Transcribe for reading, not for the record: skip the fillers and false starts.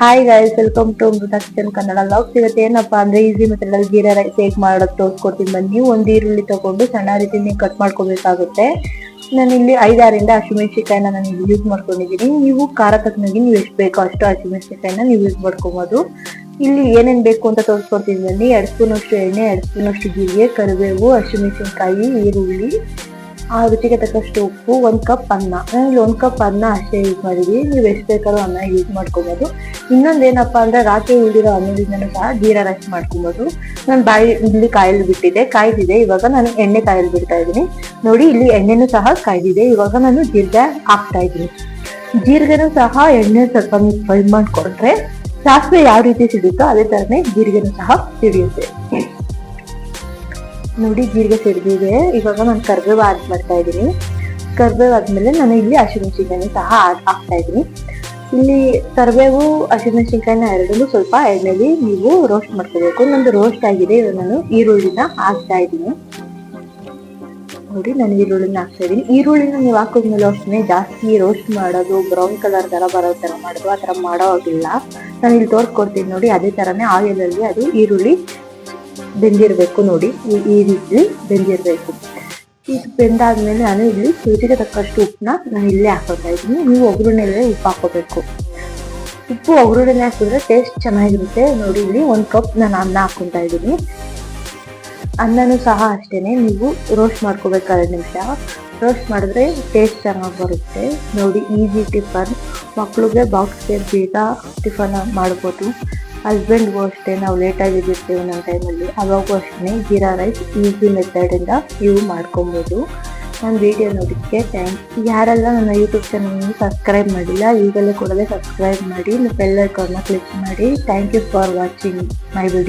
Hi guys, welcome to Amrutha kitchen Kannada vlogs. ಇವತ್ತು ಏನಪ್ಪಾ ಅಂದ್ರೆ ಈಸಿ ಮೆಥಡ್ ಜೀರಾ ರೈಸ್ ಹೇಗೆ ಮಾಡೋದು ತೋರಿಸ್ಕೊಡ್ತೀನಿ ಬನ್ನಿ. ಒಂದು ಈರುಳ್ಳಿ ತಗೊಂಡು ಸಣ್ಣ ರೀತಿಯಲ್ಲಿ ಕಟ್ ಮಾಡ್ಕೋಬೇಕಾಗುತ್ತೆ. ನಾನು ಇಲ್ಲಿ 5-6 ಹಸಿಮೆಣಸಿಕಾಯಿನ ನಾನು ಇಲ್ಲಿ ಯೂಸ್ ಮಾಡ್ಕೊಂಡಿದ್ದೀನಿ. ನೀವು ಖಾರ ತಕ್ಕನಾಗಿ ನೀವು ಎಷ್ಟು ಬೇಕೋ ಅಷ್ಟು ಹಸಿಮೆಣಸಿಕಾಯಿನ ನೀವು ಯೂಸ್ ಮಾಡ್ಕೊಬೋದು. ಇಲ್ಲಿ ಏನೇನ್ ಬೇಕು ಅಂತ ತೋರಿಸ್ಕೊಡ್ತೀನಿ ಬನ್ನಿ. 2 ಸ್ಪೂನ್ ಅಷ್ಟು ಎಣ್ಣೆ, 2 ಸ್ಪೂನ್ ಅಷ್ಟು ಜೀರಿಗೆ, ಕರಿಬೇವು, ಹಸಿಮೆಣಸಿನಕಾಯಿ, ಈರುಳ್ಳಿ, ರುಚಿಗೆ ತಕ್ಕಷ್ಟು ಉಪ್ಪು, 1 ಕಪ್ ಅನ್ನ. ನಾನು ಇಲ್ಲಿ 1 ಕಪ್ ಅನ್ನ ಅಷ್ಟೇ ಯೂಸ್ ಮಾಡಿದೀನಿ. ನೀವು ಎಷ್ಟು ಬೇಕಾದ್ರೂ ಅನ್ನ ಯೂಸ್ ಮಾಡ್ಕೊಬೋದು. ಇನ್ನೊಂದೇನಪ್ಪಾ ಅಂದ್ರೆ ರಾತ್ರಿ ಉಳಿದಿರೋ ಅನ್ನದಿಂದನೂ ಸಹ ಜೀರಾ ರೈಸ್ ಮಾಡ್ಕೊಬೋದು. ನಾನು ಇಲ್ಲಿ ಕಾಯಲ್ಲಿ ಬಿಟ್ಟಿದ್ದೆ, ಕಾಯ್ದಿದೆ. ಇವಾಗ ನಾನು ಎಣ್ಣೆ ಕಾಯಲ್ಲಿ ಬಿಡ್ತಾ ಇದ್ದೀನಿ. ನೋಡಿ, ಇಲ್ಲಿ ಎಣ್ಣೆನೂ ಸಹ ಕಾಯ್ದಿದೆ. ಇವಾಗ ನಾನು ಜೀರಿಗೆ ಹಾಕ್ತಾ ಇದ್ದೀನಿ. ಜೀರಿಗೆನೂ ಸಹ ಎಣ್ಣೆ ಸ್ವಲ್ಪ ಫ್ರೈ ಮಾಡ್ಕೊಂಡ್ರೆ ಸಾಸಿವೆ ಯಾವ ರೀತಿ ಸಿಡುತ್ತೋ ಅದೇ ತರನೇ ಜೀರಿಗೆನೂ ಸಹ ಸಿಡಿಯುತ್ತೆ. ನೋಡಿ, ಜೀರಿಗೆ ಸಿಡಿದಿದೆ. ಇವಾಗ ನಾನು ಕರಿಬೇವು ಆಡ್ ಮಾಡ್ತಾ ಇದ್ದೀನಿ. ಕರಿಬೇವು ಆದ್ಮೇಲೆ ನಾನು ಇಲ್ಲಿ ಹಸಿಮೆಣಸಿನಕಾಯಿ ಸಹ ಹಾಕ್ತಾ ಇದ್ದೀನಿ. ಇಲ್ಲಿ ಕರಿಬೇವು ಹಸಿಮೆಣಸಿನಕಾಯಿನ ಎರಡನ್ನೂ ಸ್ವಲ್ಪ ಎಣ್ಣೆಲಿ ನೀವು ರೋಸ್ಟ್ ಮಾಡ್ಕೋಬೇಕು. ನಂದು ರೋಸ್ಟ್ ಆಗಿದೆ. ಇವಾಗ ನಾನು ಈರುಳ್ಳಿನ ಹಾಕ್ತಾ ಇದ್ದೀನಿ. ನೋಡಿ, ನಾನು ಈರುಳ್ಳಿನ ಹಾಕ್ತಾ ಇದ್ದೀನಿ. ಈರುಳ್ಳಿನ ನೀವು ಹಾಕಿದ್ಮೇಲೆ ಅಷ್ಟೇ ಜಾಸ್ತಿ ರೋಸ್ಟ್ ಮಾಡೋದು, ಬ್ರೌನ್ ಕಲರ್ ತರ ಬರೋ ತರ ಮಾಡೋದು ಆ ತರ ಮಾಡೋದಿಲ್ಲ. ನಾನು ಇಲ್ಲಿ ತೋರಿಸ್ಕೊಡ್ತೀನಿ ನೋಡಿ, ಅದೇ ತರನೇ ಆಯಿಲ್ ಅಲ್ಲಿ ಅದು ಈರುಳ್ಳಿ ಬೆಂದಿರ್ಬೇಕು. ನೋಡಿ, ಈ ರೀತಿ ಬೆಂದಿರ್ಬೇಕು. ಇದು ಬೆಂದಾದ್ಮೇಲೆ ನಾನು ಇಲ್ಲಿ ರುಚಿಗೆ ತಕ್ಕಷ್ಟು ಉಪ್ಪನ್ನ ನಾನು ಇಲ್ಲೇ ಹಾಕೋತಾ ಇದ್ದೀನಿ. ನೀವು ಒಗ್ಗರಣೆಲ್ಲೇ ಉಪ್ಪು ಹಾಕೋಬೇಕು. ಉಪ್ಪು ಒಗ್ಗರಣೆ ಹಾಕಿದ್ರೆ ಟೇಸ್ಟ್ ಚೆನ್ನಾಗಿರುತ್ತೆ. ನೋಡಿ, ಇಲ್ಲಿ 1 ಕಪ್ ನಾನು ಅನ್ನ ಹಾಕೊಂತಾ ಇದ್ದೀನಿ. ಅನ್ನನೂ ಸಹ ಅಷ್ಟೇನೆ ನೀವು ರೋಸ್ಟ್ ಮಾಡ್ಕೋಬೇಕು. 2 ನಿಮಿಷ ರೋಸ್ಟ್ ಮಾಡಿದ್ರೆ ಟೇಸ್ಟ್ ಚೆನ್ನಾಗಿ ಬರುತ್ತೆ. ನೋಡಿ, ಈಸಿ ಟಿಫನ್, ಮಕ್ಳಿಗೆ ಬಾಕ್ಸ್ಗೆ ಬೇಗ ಟಿಫನ್ ಮಾಡ್ಬೋದು. ಹಸ್ಬೆಂಡ್ಗೂ ಅಷ್ಟೇ, ನಾವು ಲೇಟಾಗಿ ಇರ್ತೀವಿ ಒಂದೊಂದು ಟೈಮಲ್ಲಿ, ಅವಾಗೂ ಅಷ್ಟೇ ಜೀರಾ ರೈಸ್ ಈಸಿ ಮೆಥಡಿಂದ ನೀವು ಮಾಡ್ಕೊಬೋದು. ನನ್ನ ವಿಡಿಯೋ ನೋಡಿದ್ದಕ್ಕೆ ಥ್ಯಾಂಕ್ಸ್. ಯಾರೆಲ್ಲ ನನ್ನ ಯೂಟ್ಯೂಬ್ ಚಾನಲ್ನ ಸಬ್ಸ್ಕ್ರೈಬ್ ಮಾಡಿಲ್ಲ, ಈಗಲೇ ಕೂಡಲೇ ಸಬ್ಸ್ಕ್ರೈಬ್ ಮಾಡಿ, ಬೆಲ್ ಐಕಾನ್ನ ಕ್ಲಿಕ್ ಮಾಡಿ. Thank you for watching my video.